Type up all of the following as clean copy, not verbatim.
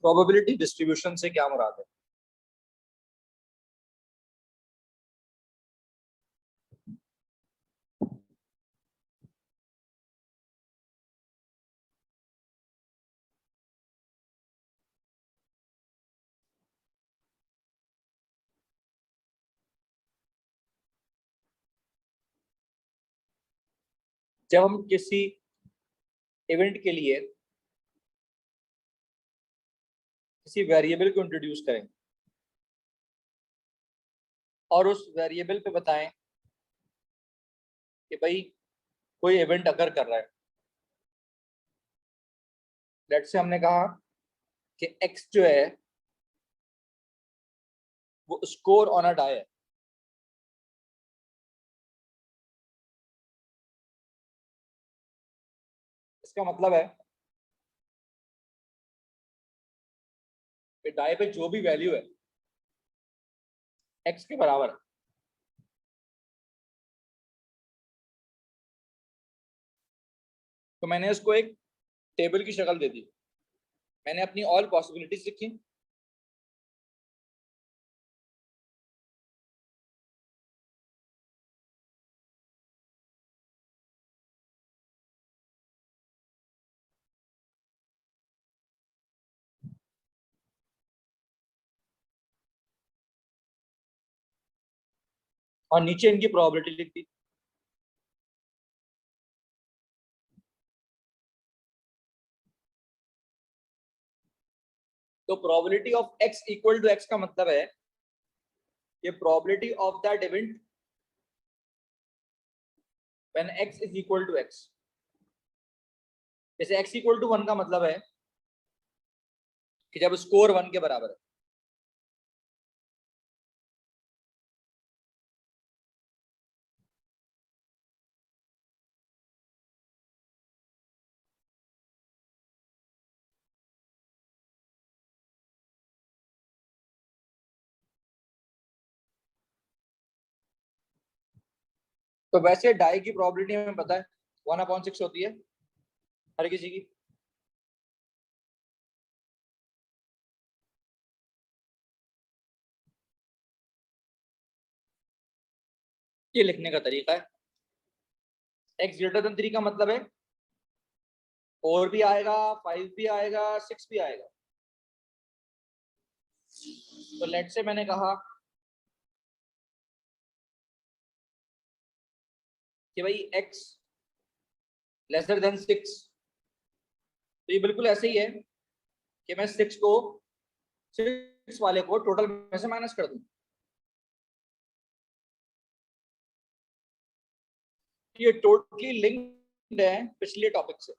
Probability distribution से क्या मुराद है? जब हम किसी इवेंट के लिए किसी वेरिएबल को इंट्रोड्यूस करें और उस वेरिएबल पे बताएं कि भाई कोई इवेंट अगर कर रहा है, लेट्स से हमने कहा कि एक्स जो है वो स्कोर ऑन अ डाई है, इसका मतलब है कि डाई पे जो भी वैल्यू है एक्स के बराबर है। तो मैंने इसको एक टेबल की शक्ल दे दी, मैंने अपनी ऑल पॉसिबिलिटीज लिखी, और नीचे इनकी प्रोबेबिलिटी लिख दी। तो probability of X equal to X का मतलब है कि probability of that event when X is equal to X. जैसे एक्स इक्वल टू 1 का मतलब है कि जब स्कोर 1 के बराबर है। तो वैसे डाई की प्रोबेबिलिटी हमें पता है 1/6 होती है हर किसी की। ये लिखने का तरीका है। एक्स ग्रेटर देन 3 का मतलब है 4 भी आएगा, 5 भी आएगा, 6 भी आएगा। तो लेट से मैंने कहा कि भाई x लेसर देन 6, तो ये बिल्कुल ऐसे ही है कि मैं 6 वाले को टोटल में से माइनस कर दूं। ये टोटली लिंक्ड है पिछले टॉपिक से।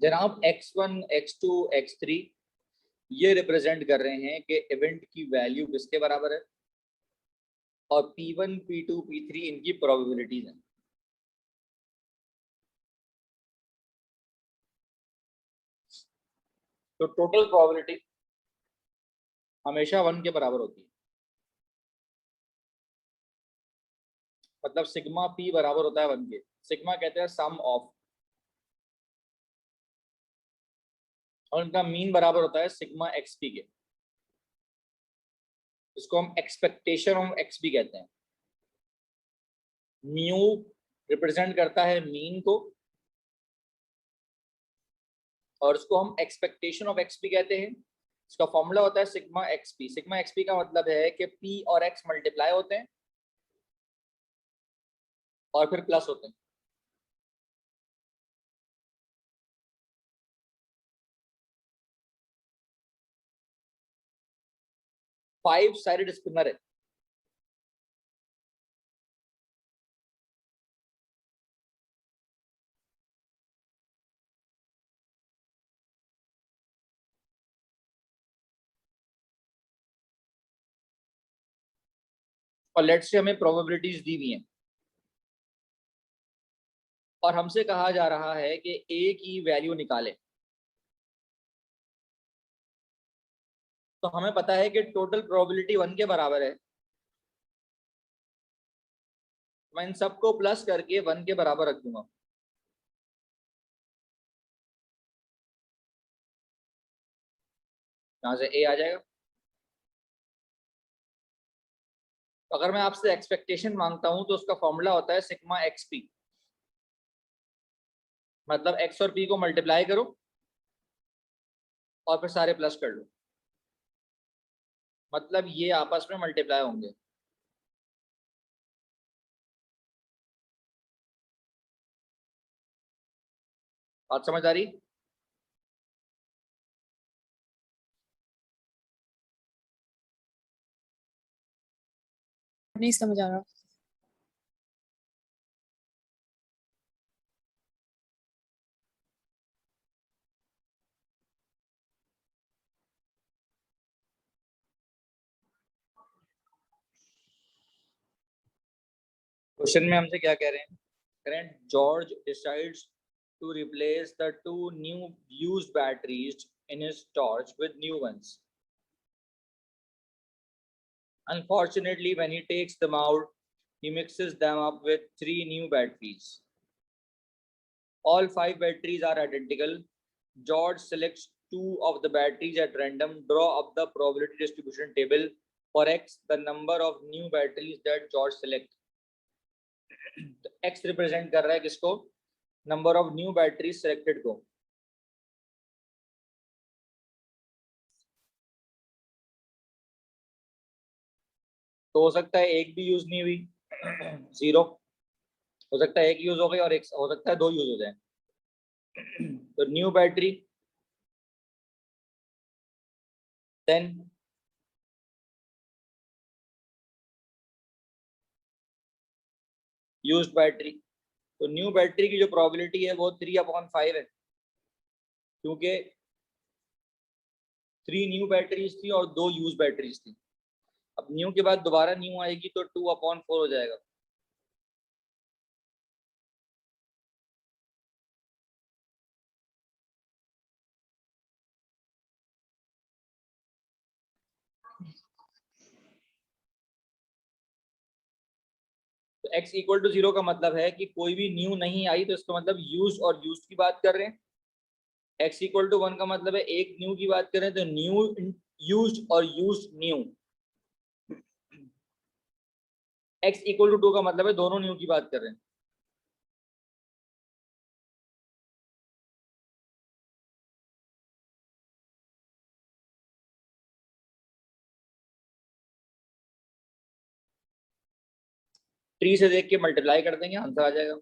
जनाब x1, x2, x3 ये रिप्रेजेंट कर रहे हैं कि इवेंट की वैल्यू किसके बराबर है, और p1, p2, p3 इनकी प्रोबेबिलिटीज हैं। तो टोटल प्रोबेबिलिटी हमेशा 1 के बराबर होती है। मतलब सिग्मा p बराबर होता है 1 के। सिग्मा कहते हैं सम ऑफ, और इनका मीन बराबर होता है सिग्मा xp के। इसको हम एक्सपेक्टेशन ऑफ x भी कहते हैं। म्यू रिप्रेजेंट करता है मीन को, और उसको हम एक्सपेक्टेशन ऑफ एक्स भी कहते हैं। इसका फॉर्मूला होता है सिग्मा एक्सपी। सिग्मा एक्सपी का मतलब है कि पी और एक्स मल्टीप्लाई होते हैं और फिर प्लस होते हैं। फाइव साइडेड स्पिनर है। और लेट्स से हमें प्रोबेबिलिटीज दी हुई हैं और हमसे कहा जा रहा है कि ए की वैल्यू निकालें। तो हमें पता है कि टोटल प्रोबेबिलिटी 1 के बराबर है। मैं इन सबको प्लस करके 1 के बराबर रख दूंगा। यहां से ए आ जाएगा। तो अगर मैं आपसे एक्सपेक्टेशन मांगता हूं तो उसका फॉर्मूला होता है सिग्मा एक्स पी। मतलब एक्स और पी को मल्टीप्लाई करो और फिर सारे प्लस कर लो, मतलब ये आपस में मल्टीप्लाई होंगे। बात समझ आ रही? नहीं समझ आ रहा। क्वेश्चन में हमसे क्या कह रहे हैं? कह रहे हैं George decides to replace the two new used batteries in his torch with new ones. Unfortunately, when he takes them out, he mixes them up with 3 new batteries. All 5 batteries are identical. George selects 2 of the batteries at random. Draw up the probability distribution table for X, the number of new batteries that George selects. X represent कर रहा है किसको? Number of new batteries selected को। तो हो सकता है एक भी यूज नहीं हुई, 0 हो सकता है, एक यूज हो गई और एक हो सकता है 2 यूज हो जाए। तो new battery, then used battery. तो न्यू बैटरी की जो प्रोबेबिलिटी है वो 3/5 है, क्योंकि 3 न्यू बैटरीज थी और 2 यूज बैटरीज थी। अब न्यू के बाद दोबारा न्यू आएगी तो 2/4 हो जाएगा। तो x इक्वल टू 0 का मतलब है कि कोई भी न्यू नहीं आई, तो इसका मतलब यूज और यूज की बात कर रहे हैं। x इक्वल टू 1 का मतलब है एक न्यू की बात करें तो न्यू यूज और use new. x equal to 2 का मतलब है दोनों न्यू की बात कर रहे हैं। ट्री से देख के मल्टीप्लाई कर देंगे, आंसर आ जाएगा।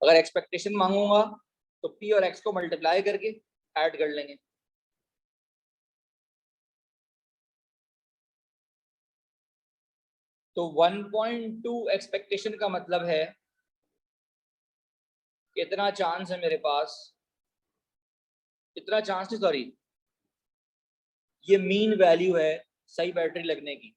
अगर एक्सपेक्टेशन मांगूंगा तो p और x को मल्टीप्लाई करके ऐड कर लेंगे। तो 1.2 एक्सपेक्टेशन का मतलब है कितना चांस है मेरे पास, इतना चांस नहीं, सॉरी, ये मीन वैल्यू है सही बैटरी लगने की।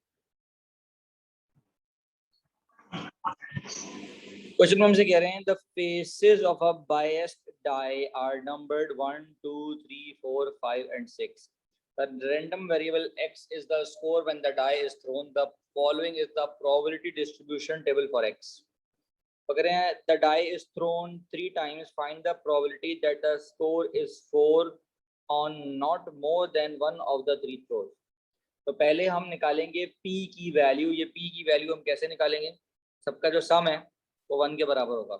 क्वेश्चन में हमसे कह रहे हैं the faces of a biased die are numbered 1 2 3 4 5 and 6. The random variable x is the score when the die is thrown. The following is the probability distribution table for x. कह रहे हैं the die is thrown 3 times, find the probability that the score is 4 on not more than one of the 3 throws. तो पहले हम निकालेंगे P की value. ये P की वैल्यू हम कैसे निकालेंगे? सबका जो सम है वो 1 के बराबर होगा।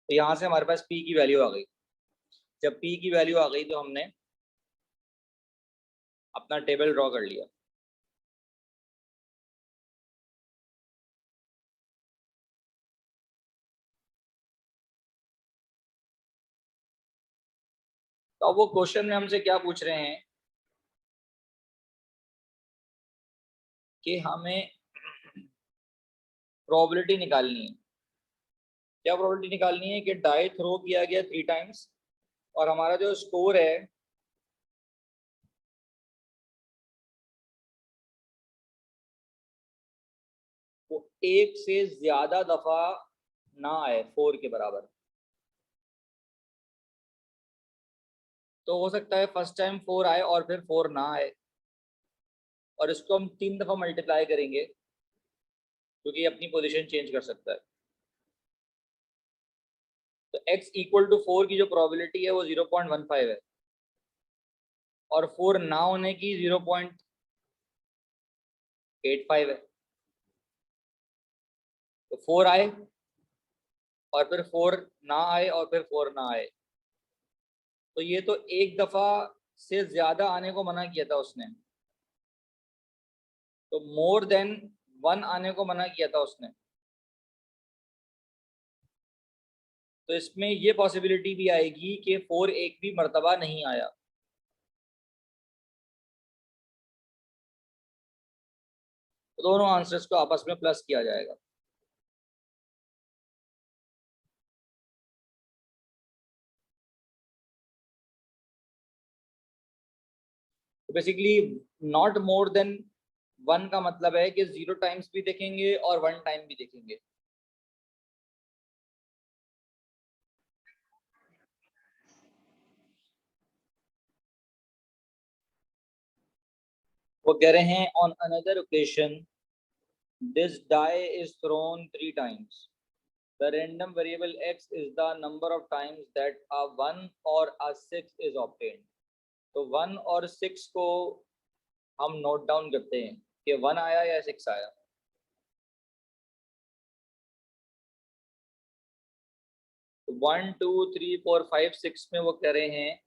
तो यहाँ से हमारे पास P की वैल्यू आ गई। जब P की वैल्यू आ गई तो हमने अपना टेबल ड्रॉ कर लिया। तो अब वो क्वेश्चन में हमसे क्या पूछ रहे हैं कि हमें प्रोबेबिलिटी निकालनी है। क्या प्रोबेबिलिटी निकालनी है कि डाई थ्रो किया गया 3 times और हमारा जो स्कोर है वो 1 से ज्यादा दफा ना आए, 4 के बराबर। तो हो सकता है फर्स्ट टाइम 4 आए और फिर 4 ना आए, और इसको हम 3 दफा मल्टीप्लाई करेंगे क्योंकि अपनी पोजीशन चेंज कर सकता है। तो x इक्वल टू 4 की जो प्रोबेबिलिटी है वो 0.15 है और 4 ना होने की 0.85 है। तो 4 आए और फिर 4 ना आए और फिर 4 ना आए, तो ये तो एक दफा से ज्यादा आने को मना किया था उसने। तो मोर देन 1 आने को मना किया था उसने। तो इसमें ये पॉसिबिलिटी भी आएगी कि 4 एक भी मर्तबा नहीं आया। तो दोनों आंसर्स को आपस में प्लस किया जाएगा। तो बेसिकली नॉट मोर देन 1 का मतलब है कि 0 टाइम्स भी देखेंगे और 1 टाइम भी देखेंगे। वो कह रहे हैं on another occasion this die is thrown 3 times. The random variable x is the number of times that a 1 or a 6 is obtained. तो 1 और 6 को हम नोट डाउन करते हैं कि 1 आया या 6 आया। तो 1 2 3 4 5 6 में वो कह रहे हैं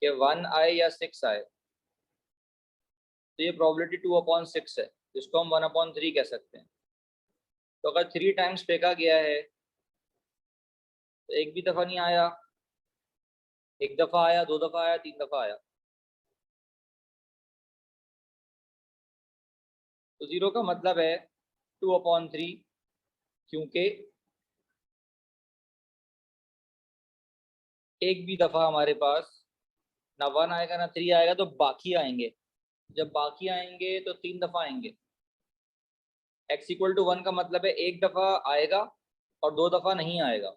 कि 1 आए या 6 आए। तो ये प्रोबेबिलिटी 2/6 है, जिसको हम 1/3 कह सकते हैं। तो अगर 3 टाइम्स फेंका गया है तो एक भी दफा नहीं आया, एक दफा आया, 2 दफा आया, 3 दफा आया। तो 0 का मतलब है 2/3, क्योंकि एक भी दफा हमारे पास ना 1 आएगा ना 3 आएगा, तो बाकी आएंगे। जब बाकी आएंगे तो 3 दफा आएंगे। x इक्वल टू 1 का मतलब है एक दफा आएगा और 2 दफा नहीं आएगा।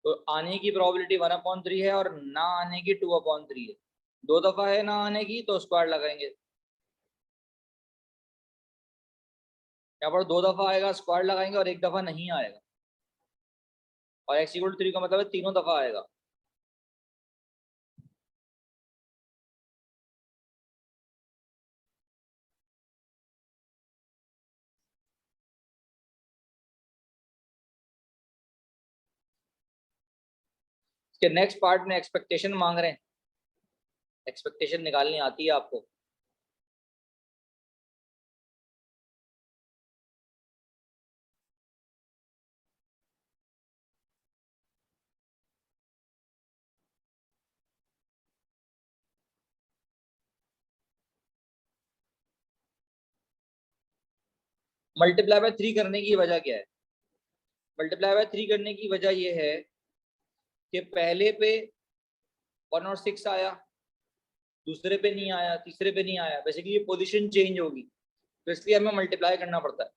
तो आने की प्रोबेबिलिटी 1/3 है और ना आने की 2/3 है। 2 दफा है ना आने की तो स्क्वायर लगाएंगे। यहाँ पर 2 दफा आएगा, स्क्वायर लगाएंगे, और एक दफा नहीं आएगा। और x इक्वल टू 3 का मतलब है तीनों दफा आएगा। इसके नेक्स्ट पार्ट में एक्सपेक्टेशन मांग रहे हैं। एक्सपेक्टेशन निकालनी आती है आपको? मल्टीप्लाई बाय 3 करने की वजह क्या है? मल्टीप्लाई बाय 3 करने की वजह यह है कि पहले पे 1 और 6 आया, दूसरे पे नहीं आया, तीसरे पे नहीं आया। बेसिकली ये पोजीशन चेंज होगी, तो इसलिए हमें मल्टीप्लाई करना पड़ता है।